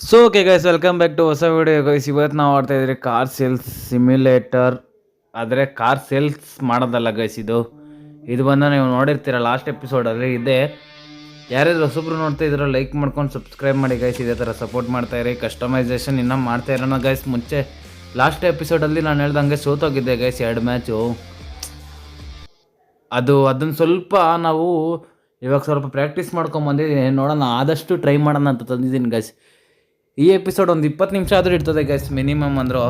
So okay guys, welcome back to ಹೊಸ video guys. ಇವತ್ತು ನಾವು ಆಡ್ತಾ ಇದ್ದೀರಿ ಕಾರ್ ಸೇಲ್ಸ್ ಸಿಮ್ಯುಲೇಟರ್. ಆದರೆ ಕಾರ್ ಸೇಲ್ಸ್ ಮಾಡೋದಲ್ಲ ಗೈಸ್, ಇದು ಬಂದು ನೀವು ನೋಡಿರ್ತೀರ ಲಾಸ್ಟ್ ಎಪಿಸೋಡಲ್ಲಿ ಇದೆ. ಯಾರ್ಯಾರು ಹೊಸಬ್ರು ನೋಡ್ತಾ ಇದ್ದೀರೋ ಲೈಕ್ ಮಾಡ್ಕೊಂಡು ಸಬ್ಸ್ಕ್ರೈಬ್ ಮಾಡಿ ಗೈಸ್. ಇದೇ ಥರ ಸಪೋರ್ಟ್ ಮಾಡ್ತಾಯಿರಿ. ಕಸ್ಟಮೈಸೇಷನ್ ಇನ್ನೂ ಮಾಡ್ತಾ ಇರೋಣ ಗೈಸ್. ಮುಂಚೆ ಲಾಸ್ಟ್ ಎಪಿಸೋಡಲ್ಲಿ ನಾನು ಹೇಳ್ದಂಗೆ ಸೋತೋಗಿದ್ದೆ ಗೈಸ್ 2 ಮ್ಯಾಚು. ಅದನ್ನು ಸ್ವಲ್ಪ ನಾವು ಇವಾಗ ಸ್ವಲ್ಪ ಪ್ರಾಕ್ಟೀಸ್ ಮಾಡ್ಕೊಂಬಂದಿದ್ದೀನಿ. ನೋಡೋಣ, ಆದಷ್ಟು ಟ್ರೈ ಮಾಡೋಣ ಅಂತ ತಂದಿದ್ದೀನಿ ಗೈಸ್. ಈ ಎಪಿಸೋಡ್ ಒಂದು 20 ನಿಮಿಷ ಆದರೂ ಇರ್ತದೆ ಗೈಸ್ ಮಿನಿಮಮ್ ಅಂದರು.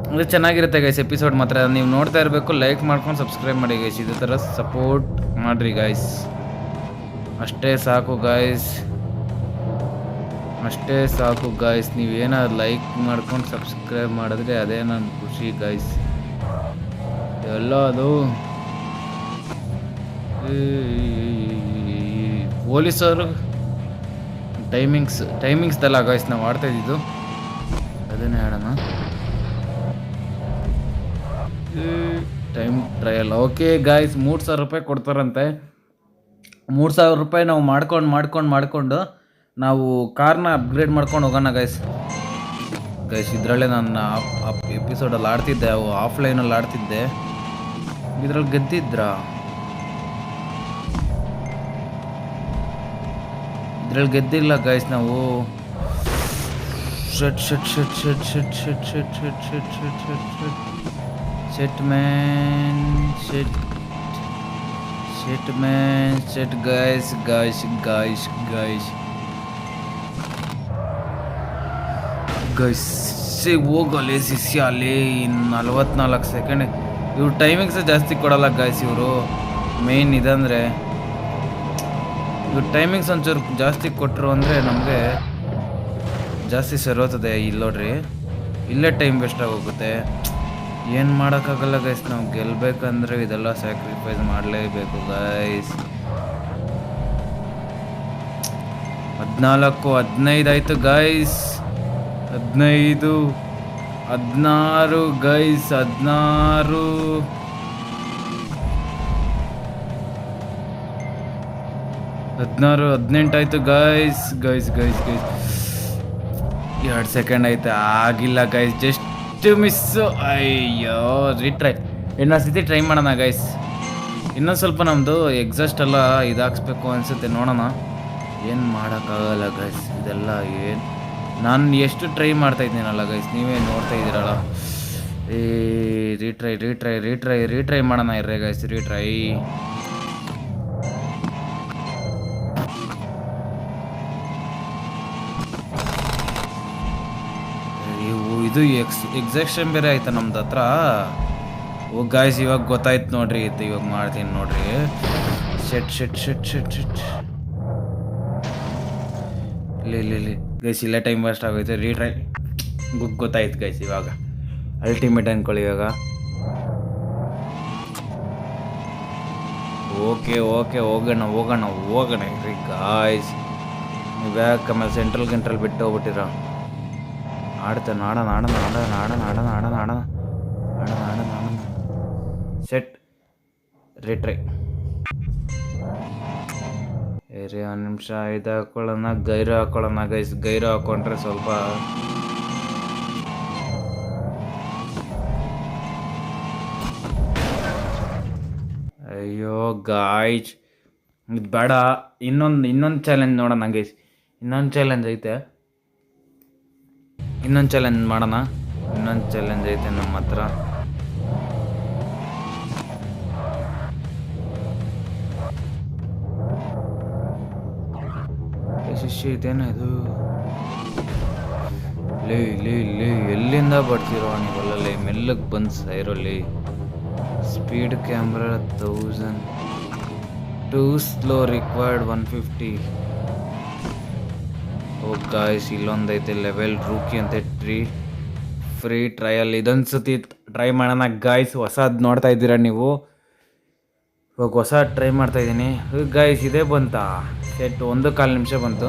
ಅಂದರೆ ಚೆನ್ನಾಗಿರುತ್ತೆ ಗೈಸ್ ಎಪಿಸೋಡ್ ಮಾತ್ರ. ನೀವು ನೋಡ್ತಾ ಇರಬೇಕು, ಲೈಕ್ ಮಾಡ್ಕೊಂಡು ಸಬ್ಸ್ಕ್ರೈಬ್ ಮಾಡಿ ಗೈಸ್. ಇದೇ ಥರ ಸಪೋರ್ಟ್ ಮಾಡಿರಿ ಗೈಸ್. ಅಷ್ಟೇ ಸಾಕು ಗೈಸ್, ಅಷ್ಟೇ ಸಾಕು ಗೈಸ್. ನೀವೇನಾದ್ರು ಲೈಕ್ ಮಾಡ್ಕೊಂಡು ಸಬ್ಸ್ಕ್ರೈಬ್ ಮಾಡಿದ್ರೆ ಅದೇ ನನ್ನ ಖುಷಿ ಗೈಸ್. ಎಲ್ಲ ಅದು ಪೊಲೀಸರು ಟೈಮಿಂಗ್ಸ್ದಲ್ಲ ಗೈಸ್ ನಾವು ಆಡ್ತಾ ಇದ್ದಿದ್ದು, ಅದನ್ನೇ ಹೇಳೋಣ. Time trial. ಓಕೆ ಗೈಸ್, 3,000 ರೂಪಾಯಿ ಕೊಡ್ತಾರಂತೆ. 3,000 ರೂಪಾಯಿ ನಾವು ಮಾಡ್ಕೊಂಡು ನಾವು ಕಾರ್ನ ಅಪ್ಗ್ರೇಡ್ ಮಾಡ್ಕೊಂಡು ಹೋಗೋಣ ಗೈಸ್. ಇದರಲ್ಲೇ ನಾನು ಎಪಿಸೋಡಲ್ಲಿ ಆಡ್ತಿದ್ದೆ, ಆಫ್ಲೈನಲ್ಲಿ ಆಡ್ತಿದ್ದೆ. ಇದರಲ್ಲಿ ಗೆದ್ದಿದ್ರಾ? ಇದ್ರಲ್ಲಿ ಗೆದ್ದಿಲ್ಲ ಗೈಸ್ ನಾವು. ಶೆಟ್ ಗೈಸ್ ಹೋಗಲಿ ಶಿಷ್ಯ ಅಲ್ಲಿ 44 ಸೆಕೆಂಡ್. ಇವ್ರು ಟೈಮಿಂಗ್ಸ್ ಜಾಸ್ತಿ ಕೊಡಲ್ಲ ಗೈಸ್. ಇವರು ಮೇನ್ ಇದಂದರೆ ಇವ್ರು ಟೈಮಿಂಗ್ಸ್ ಒಂಚೂರು ಜಾಸ್ತಿ ಕೊಟ್ಟರು ಅಂದರೆ ನಮಗೆ ಜಾಸ್ತಿ ಸರೋತದೆ. ಇಲ್ಲಿ ನೋಡ್ರಿ, ಇಲ್ಲೇ ಟೈಮ್ ವೇಸ್ಟ್ ಆಗೋಗುತ್ತೆ. ಏನು ಮಾಡೋಕ್ಕಾಗಲ್ಲ ಗೈಸ್. ನಾವು ಗೆಲ್ಲಬೇಕಂದ್ರೆ ಇದೆಲ್ಲ ಸ್ಯಾಕ್ರಿಫೈಸ್ ಮಾಡಲೇಬೇಕು ಗೈಸ್. 14 15 ಆಯಿತು ಗೈಸ್. 15 16 ಗೈಸ್. 16 17 18 ಆಯಿತು ಗೈಸ್. 2 ಸೆಕೆಂಡ್ ಆಯ್ತು, ಆಗಿಲ್ಲ ಗೈಸ್, ಜಸ್ಟ್ ಮಿಸ್ಸು. ಅಯ್ಯೋ, ರೀಟ್ರೈ. ಇನ್ನೊಂದು ಸತಿ ಟ್ರೈ ಮಾಡೋಣ ಗೈಸ್. ಇನ್ನೊಂದು ಸ್ವಲ್ಪ ನಮ್ಮದು ಎಕ್ಸಾಸ್ಟ್ ಎಲ್ಲ ಇದಾಕ್ಸ್ಬೇಕು ಅನಿಸುತ್ತೆ. ನೋಡೋಣ, ಏನು ಮಾಡೋಕ್ಕಾಗಲ್ಲ ಗೈಸ್. ಇದೆಲ್ಲ ಏನು ನಾನು ಎಷ್ಟು ಟ್ರೈ ಮಾಡ್ತಾಯಿದ್ದೀನಲ್ಲ ಗೈಸ್, ನೀವೇ ನೋಡ್ತಾ ಇದ್ದೀರಲ್ಲ. ರೀಟ್ರೈ ಮಾಡೋಣ ಇರ್ರೆ ಗೈಸ್. ರೀಟ್ರೈ. ಇದು ಎಕ್ಸಾಕ್ಷನ್ ಬೇರೆ ಆಯ್ತಾ ನಮ್ದು ಹತ್ರ. ಓ ಗಾಯ್ಸ್, ಇವಾಗ ಗೊತ್ತಾಯ್ತು ನೋಡ್ರಿ. ಇವಾಗ ಮಾಡ್ತೀನಿ ನೋಡ್ರಿ. ಶೆಟ್ ಇಲ್ಲಿ ಗೈಸ್, ಇಲ್ಲೇ ಟೈಮ್ ವೇಸ್ಟ್ ಆಗೋಯ್ತು. ರೀಟ್ರೈ. ಗೊತ್ತಾಯ್ತು ಗೈಸ್. ಇವಾಗ ಅಲ್ಟಿಮೇಟ್ ಅನ್ಕೊಳ್ಳಿ ಇವಾಗ. ಓಕೆ ಹೋಗೋಣ ರೀ ಗಾಯ್ಸ್. ನೀವು ಯಾಕೆ ಆಮೇಲೆ ಸೆಂಟ್ರಲ್ ಬಿಟ್ಟು ಹೋಗ್ಬಿಟ್ಟಿರ. ಆಡ್ತಾನೆ, ಆಡೋಣ. ಸೆಟ್. ರೀಟ್ರೈ. ಒಂದು ನಿಮಿಷ ಇದು ಹಾಕೊಳ್ಳೋಣ. ಗೈರು ಹಾಕೊಳ್ಳೋಣ ಗೈಸ್. ಗೈರು ಹಾಕೊಂಡ್ರೆ ಸ್ವಲ್ಪ ಅಯ್ಯೋ ಗಾಯ್ಸ್, ಇದು ಬೇಡ. ಇನ್ನೊಂದು ಚಾಲೆಂಜ್ ನೋಡೋಣ ಗೈಸ್. ಇನ್ನೊಂದು ಚಾಲೆಂಜ್ ಐತೆ. ಇನ್ನೊಂದು ಚಾಲೆಂಜ್ ಮಾಡೋಣ. ಇನ್ನೊಂದು ಚಾಲೆಂಜ್ ಐತೆ ನಮ್ಮ ಹತ್ರ. ಶಿಷ್ಯ ಇದೇನ ಇದು? ಲೇ ಎಲ್ಲಿಂದ ಬರ್ತಿರೋ ನೀವಲ್ಲೇ? ಮೆಲ್ಲಗೆ ಬಂದು ಸೈರಲ್ಲಿ. Speed camera 1000. Too slow required 150. Oh guys, ಇಲ್ಲೊಂದೈತೆ ಲೆವೆಲ್ ರೂಕಿ ಅಂತ ಫ್ರೀ ಟ್ರಯಲ್. ಇದೊಂದು ಸತಿ ಟ್ರೈ ಮಾಡೋಣ ಗಾಯ್ಸ್. ಹೊಸದು ನೋಡ್ತಾ ಇದ್ದೀರಾ ನೀವು. ಇವಾಗ ಹೊಸ ಟ್ರೈ ಮಾಡ್ತಾ ಇದ್ದೀನಿ ಗಾಯ್ಸ್. ಇದೇ ಬಂತಾ ಸೆಟ್? 1.25 ನಿಮಿಷ ಬಂತು.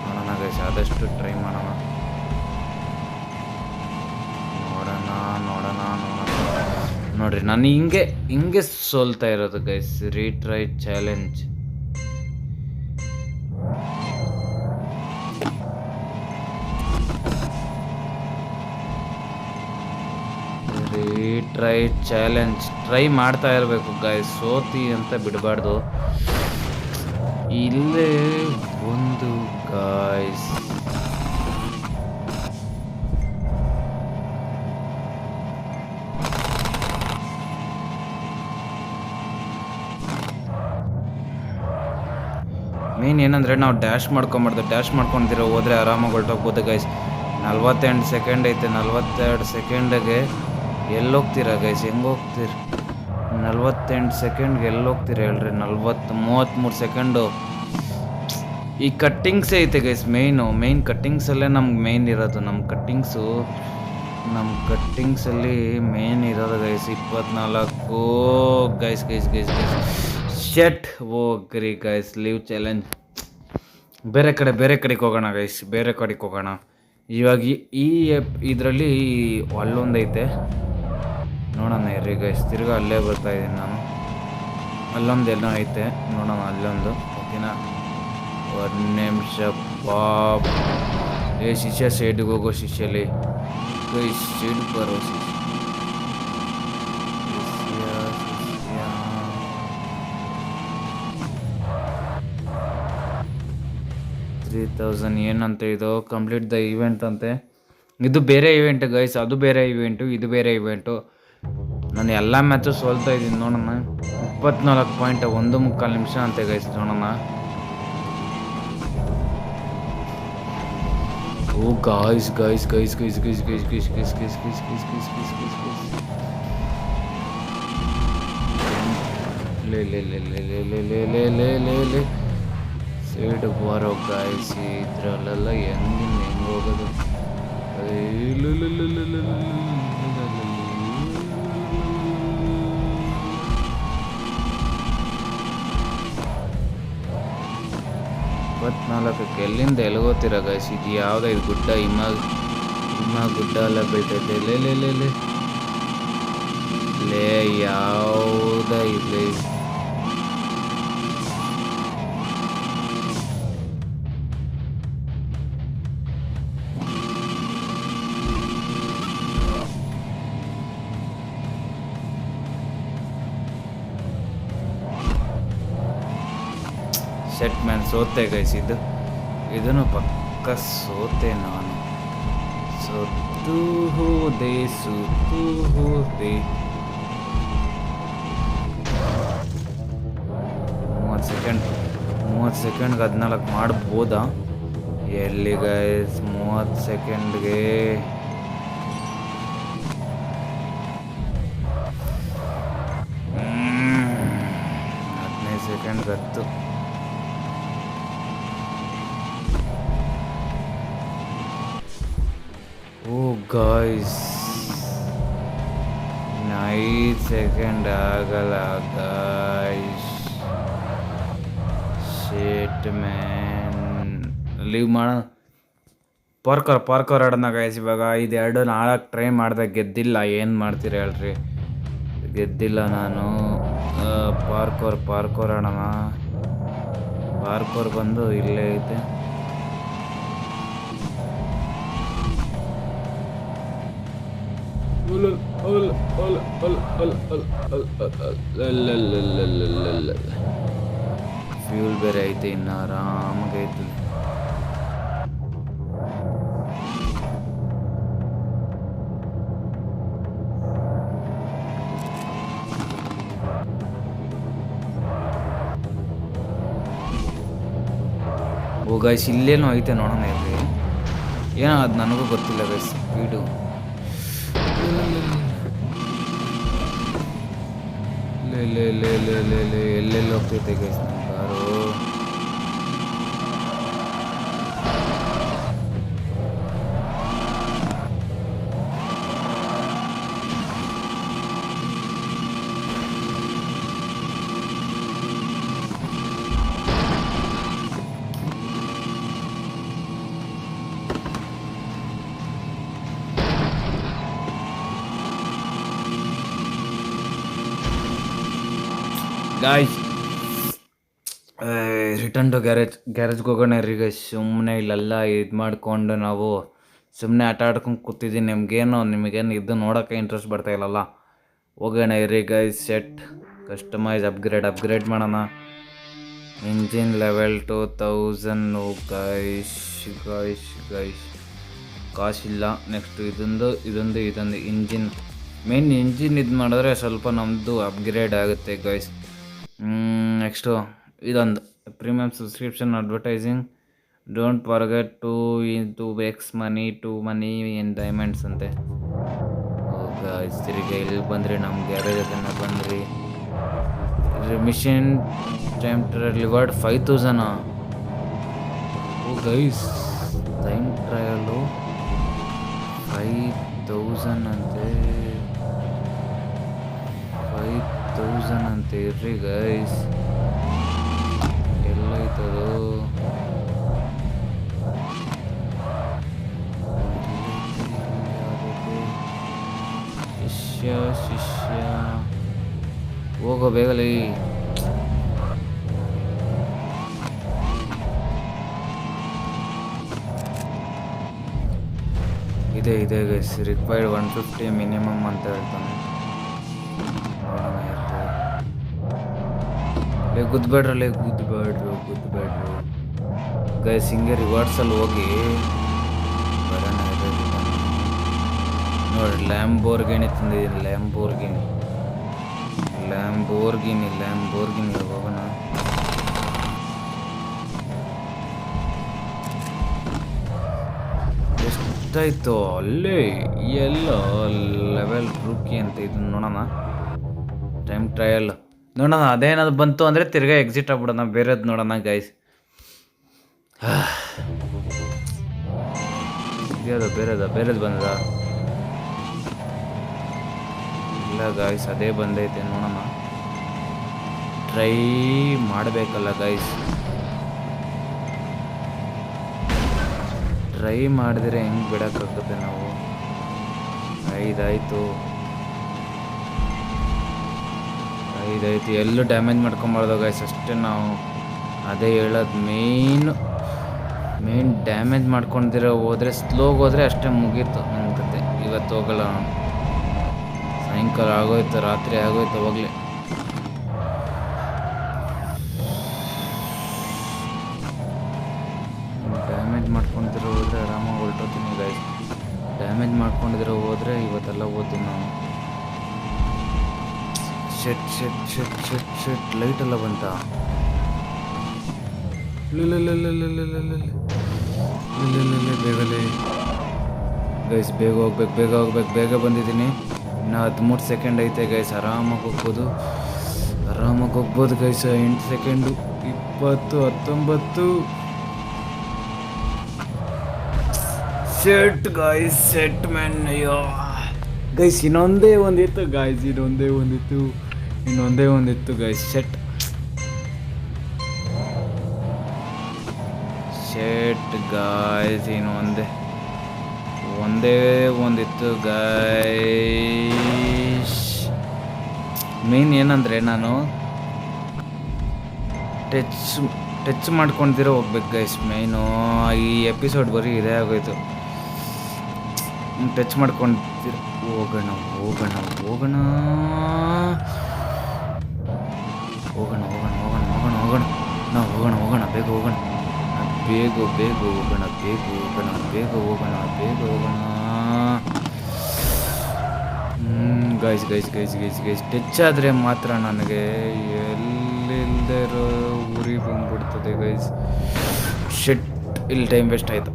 ನೋಡೋಣ ಗೈಸ್, ಆದಷ್ಟು ಟ್ರೈ ಮಾಡೋಣ. ನೋಡ್ರಿ, ನಾನು ಹಿಂಗೆ ಸೋಲ್ತಾ ಇರೋದು guys. Retry challenge. Try challenge try ಮಾಡ್ತಾ ಇರಬೇಕು ಗಾಯ್ಸ್, ಸೋತಿ ಅಂತ ಬಿಡಬಾರ್ದು. ಇಲ್ಲೇ ಒಂದು ಗಾಯ್ಸ್ ಮೇನ್ ಏನಂದರೆ ನಾವು ಡ್ಯಾಶ್ ಮಾಡ್ಕೊಂಡಿರೋ ಹೋದರೆ ಆರಾಮಾಗಿ ಹೊರಟೋಗ್ಬೋದು ಗೈಸ್. 48 ಸೆಕೆಂಡ್ ಐತೆ. 42 ಸೆಕೆಂಡಿಗೆ ಎಲ್ಲೋಗ್ತೀರಾ ಗೈಸ್? ಹೆಂಗೆ ಹೋಗ್ತೀರಿ? 48 ಸೆಕೆಂಡ್ಗೆ ಎಲ್ಲೋಗ್ತೀರಾ ಹೇಳ್ರಿ? 33 ಸೆಕೆಂಡು. ಈ ಕಟ್ಟಿಂಗ್ಸೇ ಐತೆ ಗೈಸ್ ಮೇಯ್ನ್ ಕಟ್ಟಿಂಗ್ಸಲ್ಲೇ ನಮ್ಗೆ ಮೇಯ್ನ್ ಇರೋದು. ನಮ್ಮ ಕಟ್ಟಿಂಗ್ಸಲ್ಲಿ ಮೇಯ್ನ್ ಇರೋದು ಗೈಸ್. 24 ಗೈಸ್ ಶೆಟ್ ಹೋಗ್ರಿ ಗೈಸ್. Leave challenge. ಬೇರೆ ಕಡೆಗೆ ಹೋಗೋಣ ಗೈಸ್, ಇವಾಗ ಇದರಲ್ಲಿ ಅಲ್ಲೊಂದೈತೆ ನೋಡೋಣ ಇರ್ರಿ ಗೈಸ್. ತಿರ್ಗಾ ಅಲ್ಲೇ ಬರ್ತಾಯಿದ್ದೀನಿ ನಾನು. ಅಲ್ಲೊಂದು ಏನೋ ಐತೆ ನೋಡೋಣ, ಅಲ್ಲೊಂದು ಓಕೆನಾ. 1 ನಿಮಿಷ ಪಾಪ್. ಶಿಷ್ಯ ಸೈಡ್ಗೆ ಹೋಗೋ ಶಿಷ್ಯಲ್ಲಿ ಗೈಸ್, ಸೈಡ್ ಬರೋ ಶಿಷ್ಯ 3000 ಏನಂತೆ ಇದು? ಕಂಪ್ಲೀಟ್ ದ ಈವೆಂಟ್ ಅಂತೆ. ಇದು ಬೇರೆ ಈವೆಂಟ್ ಗೈಸ್, ಅದು ಬೇರೆ ಈವೆಂಟು, ಇದು ಬೇರೆ ಈವೆಂಟು. ನಾನು ಎಲ್ಲ ಮ್ಯಾಚು ಸೋಲ್ತಾ ಇದ್ದೀನಿ ನೋಡೋಣ. 24 ಪಾಯಿಂಟ್ 1.25 ನಿಮಿಷ ಅಂತೆ ಗೈಸ್, ನೋಡೋಣ. ಓ ಗಾಯ್ಸ್ ಲೇ ಸೈಡ್ ಬರೋ ಗಾಯ್ಸ್. ಇದ್ರಲ್ಲೆಲ್ಲ ಹೆಂಗೆ ಹೋಗೋದು? 24ಕ್ಕೆ ಎಲ್ಲಿಂದ ಎಲ್ಗೋತೀರ ಗೈಸ್? ಇದು ಯಾವುದೋ ಇದು ಗುಡ್ಡ? ಹಿಮ ಗುಡ್ಡ ಎಲ್ಲ ಬೀಳ್ತೈತೆ. ಲೇ ಯಾವುದ ಇಲ್ಲಿ? ಶೆಟ್ ಮ್ಯಾನ್, ಸೋತೆ ಗೈಸ್. ಇದನ್ನು ಪಕ್ಕ ಸೋತೆ ನಾನು. ಸೋತು ಹೋದೆ 30 ಸೆಕೆಂಡ್ಗೆ 14 ಮಾಡ್ಬೋದಾ? ಎಲ್ಲಿ ಗೈಸ್ 30 ಸೆಕೆಂಡ್ಗೆ? ಸೆಕೆಂಡ್ಗೆ 10. ಓ ಗಾಯ್ಸ್ 5 ಸೆಕೆಂಡ್ ಆಗಲ್ಲ ಗಾಯ್ಸ್. ಶೇಟ್ ಮ್ಯಾನ್, ಲೀವ್ ಮಾಡೋಣ. ಪಾರ್ಕರ್ ಆಡೋಣ ಗಾಯ್ಸ್. ಇವಾಗ ಇದೆರಡು ನಾಲ್ಕು ಟ್ರೈ ಮಾಡಿದೆ, ಗೆದ್ದಿಲ್ಲ. ಏನು ಮಾಡ್ತೀರ ಹೇಳ್ರಿ? ಗೆದ್ದಿಲ್ಲ ನಾನು. ಪಾರ್ಕೋರ್ ಆಡೋಣ. ಪಾರ್ಕೋರ್ ಬಂದು ಇಲ್ಲೇ ಐತೆ. ಫ್ಯೂಲ್ ಬೇರೆ ಐತೆ, ಇನ್ನು ಆರಾಮಾಗೈತೆ. ಓ ಗೈಸ್, ಇಲ್ಲೇನೋ ಐತೆ ನೋಡೋಣ ಇರ್ರಿ. ಏನೋ ಅದು ನನಗೂ ಗೊತ್ತಿಲ್ಲ ಗೈಸ್. ಸ್ಪೀಡು ಎಲ್ಲೆಲ್ಲಿ ಹೋಗ್ತೈತೆ ಗೈಸ್ ನನ್ನ ಕಾರು? ಗಾಯ್ಸ್ ರಿಟರ್ನ್ ಟು ಗ್ಯಾರೇಜ್ಗೆ ಹೋಗೋಣ ರೀ ಗೈಸ್. ಸುಮ್ಮನೆ ಇಲ್ಲೆಲ್ಲ ಇದು ಮಾಡಿಕೊಂಡು ನಾವು ಸುಮ್ಮನೆ ಆಟ ಆಡ್ಕೊಂಡು ಕೂತಿದ್ದೀನಿ. ನಿಮಗೇನು ಇದು ನೋಡೋಕ್ಕೆ ಇಂಟ್ರೆಸ್ಟ್ ಬರ್ತಾ ಇಲ್ಲಲ್ಲ. ಹೋಗೋಣ ಇರಿ ಗೈಸ್. ಸೆಟ್ ಕಸ್ಟಮೈಸ್ ಅಪ್ಗ್ರೇಡ್ ಮಾಡೋಣ. ಇಂಜಿನ್ ಲೆವೆಲ್ 2000 ಗೈಸ್ ಕಾಸಿಲ್ಲ. ನೆಕ್ಸ್ಟ್ ಇದೊಂದು ಇಂಜಿನ್ ಮೇನ್ ಇಂಜಿನ್ ಇದು ಮಾಡಿದ್ರೆ ಸ್ವಲ್ಪ ನಮ್ಮದು ಅಪ್ಗ್ರೇಡ್ ಆಗುತ್ತೆ ಗೈಸ್. ನೆಕ್ಸ್ಟು ಇದೊಂದು premium subscription advertising. Don't forget to x money in diamonds ಅಂತೆ. ಗೈಸ್ ತಿರುಗಿ ಇಲ್ಲಿ ಬಂದ್ರಿ, ನಮ್ಮ ಗ್ಯಾರೇಜ್ ಅದನ್ನು ಬಂದ್ರಿ. Mission time reward 5000. Oh guys time trial 5000 ಅಂತೆ. 5000 ಅಂತೆ. ಇರ್ರಿ ಗೈಸ್, ಎಲ್ಲೈತದು? ಶಿಷ್ಯ ಹೋಗೋ ಬೇಗಲಿ. ಇದೆ ಗೈಸ್. ರಿಕ್ವೈರ್ಡ್ 150 ಮಿನಿಮಮ್ ಅಂತ ಹೇಳ್ತಾನೆ. ಗುದ್ಬೇಡ್ರಿ ಗೈಸ್. ಹಿಂಗೆ ರಿವಾರ್ಡ್ಸಲ್ಲಿ ಹೋಗಿ ಬರೋಣ. ನೋಡಿ ಲ್ಯಾಂಬೋರ್ಗಿನಿ ತಂದಿದ್ದೀನಿ. ಲ್ಯಾಂಬೋರ್ಗಿನಿ ಹೋಗೋಣ. ಎಷ್ಟಾಯ್ತು ಅಲ್ಲೇ ಎಲ್ಲೋ ಲೆವೆಲ್ ರೂಕಿ ಅಂತ. ಇದನ್ನ ನೋಡೋಣ. ಟೈಮ್ ಟ್ರಯಲ್ ನೋಡೋಣ. ಅದೇನಾದ್ರು ಬಂತು ಅಂದರೆ ತಿರ್ಗಾ ಎಕ್ಸಿಟ್ ಆಗ್ಬಿಡೋಣ, ಬೇರೆದು ನೋಡೋಣ ಗೈಸ್. ಬೇರೆದು ಬಂದದ? ಇಲ್ಲ ಗೈಸ್, ಅದೇ ಬಂದೈತೆ. ನೋಡೋಣ, ಟ್ರೈ ಮಾಡಬೇಕಲ್ಲ ಗೈಸ್. ಟ್ರೈ ಮಾಡಿದ್ರೆ ಹೆಂಗೆ ಬಿಡೋಕ್ಕಾಗುತ್ತೆ ನಾವು? 5 ಆಯಿತು. ಎಲ್ಲೂ ಡ್ಯಾಮೇಜ್ ಮಾಡ್ಕೊಂಬಾರ್ದು ಗೈಸ್, ಅಷ್ಟೇ ನಾವು ಅದೇ ಹೇಳೋದು. ಮೇನ್ ಡ್ಯಾಮೇಜ್ ಮಾಡ್ಕೊಂಡಿರೋ ಹೋದರೆ, ಸ್ಲೋಗೆ ಹೋದರೆ ಅಷ್ಟೇ ಮುಗೀತು ನನ್ನ ಕತೆ. ಇವತ್ತು ಹೋಗಲ್ಲ, ಸಾಯಂಕಾಲ ಆಗೋಯ್ತು, ರಾತ್ರಿ ಆಗೋಯ್ತು ಹೋಗ್ಲಿ. ಡ್ಯಾಮೇಜ್ ಮಾಡ್ಕೊಂಡಿರೋ ಹೋದರೆ ಆರಾಮಾಗಿ ಹೊರಟೋತೀನಿ ಗೈಸ್. ಡ್ಯಾಮೇಜ್ ಮಾಡ್ಕೊಂಡಿರೋ ಹೋದರೆ ಇವತ್ತೆಲ್ಲ ಓದ್ತೀನಿ ನಾವು. ಶೆಟ್ ಲೈಟೆಲ್ಲ ಬಂತ? ಬೇಗಲೇ ಗೈಸ್, ಬೇಗ ಹೋಗ್ಬೇಕು. ಬೇಗ ಬಂದಿದ್ದೀನಿ. ಇನ್ನು 13 ಸೆಕೆಂಡ್ ಐತೆ ಗೈಸ್. ಆರಾಮಾಗಿ ಹೋಗ್ಬೋದು guys. 8 second, 20, 19. Set guys, set man. ಅಯ್ಯೋ ಗೈಸ್, ಇನ್ನೊಂದೇ ಒಂದಿತ್ತು ಗೈಸ್. ಇನ್ನೊಂದೇ ಒಂದಿತ್ತು ಗೈಸ್. Set guys. ಇನ್ನು ಒಂದೇ ಒಂದಿತ್ತು ಗೈಸ್. ಮೇನ್ ಏನಂದರೆ, ನಾನು ಟಚ್ ಮಾಡ್ಕೊಳ್ದಿರೋ ಹೋಗ್ಬೇಕು ಗೈಸ್. ಮೇಯ್ನು ಈ ಎಪಿಸೋಡ್ ಬರೀ ಇದೇ ಆಗೋಯ್ತು. ಟಚ್ ಮಾಡ್ಕೊಳ್ತೀರ ಹೋಗೋಣ. ಬೇಗ ಹೋಗೋಣ. ಗೈಸ್. ಟಚ್ ಆದರೆ ಮಾತ್ರ ನನಗೆ ಎಲ್ಲಿಲ್ಲದೆ ಇರೋ ಊರಿಗೆ ಬಂದ್ಬಿಡ್ತದೆ ಗೈಸ್. ಶೆಟ್, ಇಲ್ಲಿ ಟೈಮ್ ವೇಸ್ಟ್ ಆಯಿತು.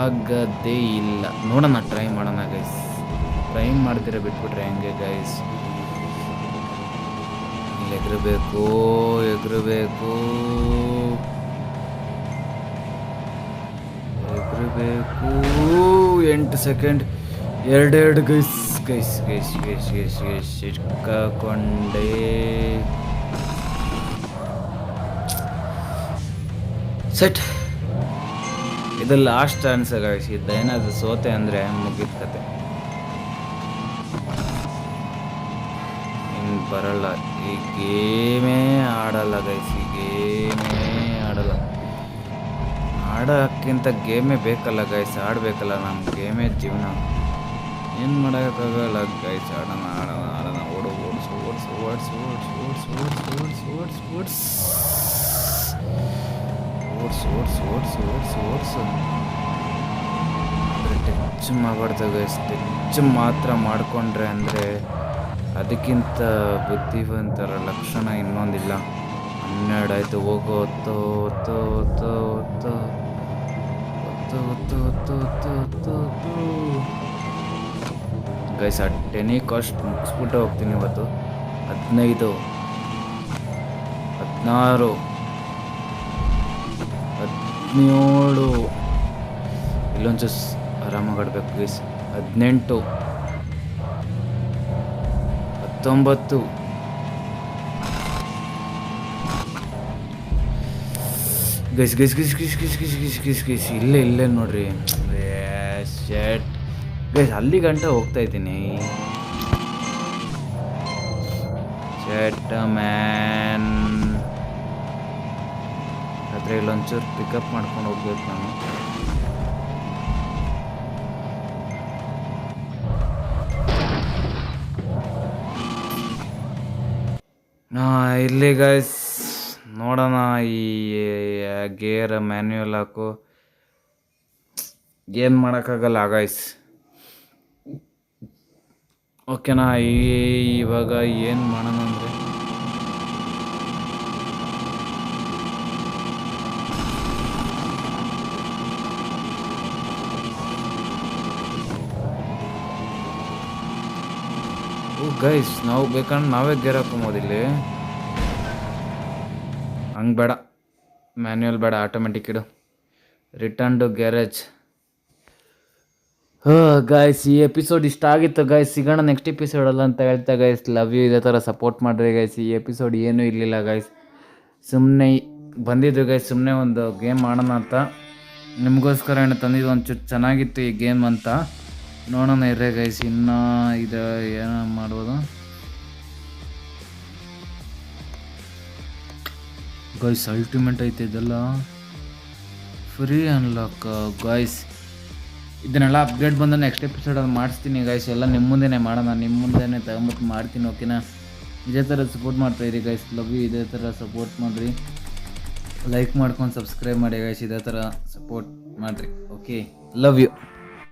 ಆಗದೇ ಇಲ್ಲ. ನೋಡೋಣ, ಟ್ರೈ ಮಾಡೋಣ ಗೈಸ್. ಟ್ರೈ ಮಾಡ್ತೀರ ಬಿಟ್ಬಿಟ್ರೆ ಹೆಂಗೆ ಗೈಸ್? ಇಲ್ಲಿ ಎಗರಬೇಕು. 8 ಸೆಕೆಂಡ್, 2 ಗೈಸ್. ಸಿಕ್ಕಾಕೊಂಡೆ. ಸೆಟ್. ಇದು ಲಾಸ್ಟ್ ಚಾನ್ಸ್ ಗೈಸ್. ಇದೇನಾದ್ರು ಸೋತೆ ಅಂದರೆ ಮುಗಿದ ಕತೆ. ಇನ್ನು ಬರಲ್ಲ. ಈ ಗೇಮೇ ಆಡಲ್ಲ ಗೈಸ್. ಆಡೋಕ್ಕಿಂತ ಗೇಮೇ ಬೇಕಲ್ಲ ಗೈಸ್. ಆಡಬೇಕಲ್ಲ, ನಮ್ಮ ಗೇಮೇ ಜೀವನ. ಏನು ಮಾಡೋಕ್ಕಾಗಲ್ಲ ಗೈಸ್. ಆಡೋಣ ಆಡೋಣ ಆಡೋಣ. ಓಡು ಓಡಿಸು ಓಡಿಸು ಓಡಿಸು ಓಡಿಸು ಓಡಿಸು ಓಡಿಸು ಓಡಿಸು ಓಡಿಸು ಓಡಿಸು ಓಡಿಸು ಓಡಿಸು ಓಡಿಸು ಓಡಿಸು. ಅಂದರೆ ಟಚ್ ಮಾಡಬಾರ್ದು ಗೈಸ್. ಟಚ್ ಮಾತ್ರ ಮಾಡಿಕೊಂಡ್ರೆ ಅಂದರೆ ಅದಕ್ಕಿಂತ ಬುದ್ಧಿವಂತರ ಲಕ್ಷಣ ಇನ್ನೊಂದಿಲ್ಲ. 12 ಆಯಿತು. ಹೋಗೋ ಹೊತ್ತು ಹೊತ್ತು ಹೊತ್ತು ಹೊತ್ತು ಹೊತ್ತು ಹೊತ್ತು ಹೊತ್ತು ಹೊತ್ತು ಹೊತ್ತು ಗೈಸ್. ಆ ಟೆನಿ ಕಾಸ್ಟ್ ಮುಗಿಸ್ಬಿಟ್ಟು ಹೋಗ್ತೀನಿ ಇವತ್ತು. 15, 16, 17 ಇಲ್ಲೊಂಚೂರು ಆರಾಮಾಗಿ ಆಡ್ಬೇಕು guys. 18, 19 guys guys guys guys guys guys guys guys guys ಇಲ್ಲೇ ನೋಡ್ರಿ. ಶೆಟ್ ಗೈಸ್, ಅಲ್ಲಿ ಗಂಟ ಹೋಗ್ತಾ ಇದ್ದೀನಿ. ಶೆಟ್ ಮ್ಯಾನ್ ಆದರೆ ಇಲ್ಲೊಂಚೂರು ಪಿಕಪ್ ಮಾಡ್ಕೊಂಡು ಹೋಗ್ಬೇಕು ನಾನು. ಇಲ್ಲಿ ಗೈಸ್ ನೋಡೋಣ. ಈ ಗೇರ್ ಮ್ಯಾನ್ಯುಯಲ್ ಹಾಕು. ಏನು ಮಾಡೋಕ್ಕಾಗಲ್ಲ ಗೈಸ್. ಓಕೆನಾ. ಇವಾಗ ಏನು ಮಾಡೋಣ ಅಂದರೆ ಗೈಸ್ ನಾವು ಬೇಕಂದ್ರೆ ನಾವೇ ಗೇರ್ ಹಾಕೊಂಬೋದಿಲ್ಲಿ. ಹಂಗೆ ಬೇಡ, ಮ್ಯಾನ್ಯುಯಲ್ ಬೇಡ, ಆಟೋಮೆಟಿಕ್ ಇಡು. Return to garage. ಗಾಯ್ಸ್, ಈ ಎಪಿಸೋಡ್ ಇಷ್ಟ ಆಗಿತ್ತು ಗಾಯ್ಸ್. ಸಿಗೋಣ ನೆಕ್ಸ್ಟ್ ಎಪಿಸೋಡಲ್ಲ ಅಂತ ಹೇಳ್ತಾ ಗೈಸ್. Love you. ಇದೇ ಥರ ಸಪೋರ್ಟ್ ಮಾಡಿರಿ ಗೈಸ್. ಈ ಎಪಿಸೋಡ್ ಏನೂ ಇರಲಿಲ್ಲ ಗೈಸ್, ಸುಮ್ಮನೆ ಬಂದಿದ್ದು ಗೈಸ್. ಸುಮ್ಮನೆ ಒಂದು ಗೇಮ್ ಆಡೋಣ ಅಂತ ನಿಮಗೋಸ್ಕರ ಏನು ತಂದಿದ್ದು. ಒಂಚೂರು ಚೆನ್ನಾಗಿತ್ತು ಈ ಗೇಮ್ ಅಂತ. ನೋಡೋಣ ಇರ್ರೆ ಗೈಸ್. ಇನ್ನೂ ಇದು ಏನೋ ಮಾಡ್ಬೋದು ಗೈಸ್. ಅಲ್ಟಿಮೇಟ್ ಐತೆ ಇದೆಲ್ಲ. Free unlock guys. ಇದನ್ನೆಲ್ಲ ಅಪ್ಡೇಟ್ ಬಂದ ನೆಕ್ಸ್ಟ್ ಎಪಿಸೋಡಲ್ಲಿ ಮಾಡಿಸ್ತೀನಿ ಗೈಸ್. ಎಲ್ಲ ನಿಮ್ಮ ಮುಂದೆನೇ ಮಾಡೋಣ, ನಿಮ್ಮ ಮುಂದೆನೇ ತಗೊಂಬಿಟ್ಟು ಮಾಡ್ತೀನಿ. ಓಕೆನಾ. ಇದೇ ಥರ ಸಪೋರ್ಟ್ ಮಾಡ್ತಾಯಿರಿ ಗೈಸ್. Love you. ಇದೇ ಥರ ಸಪೋರ್ಟ್ ಮಾಡಿರಿ. ಲೈಕ್ ಮಾಡ್ಕೊಂಡು ಸಬ್ಸ್ಕ್ರೈಬ್ ಮಾಡಿ ಗೈಸ್. ಇದೇ ಥರ ಸಪೋರ್ಟ್ ಮಾಡಿರಿ. Okay, love you.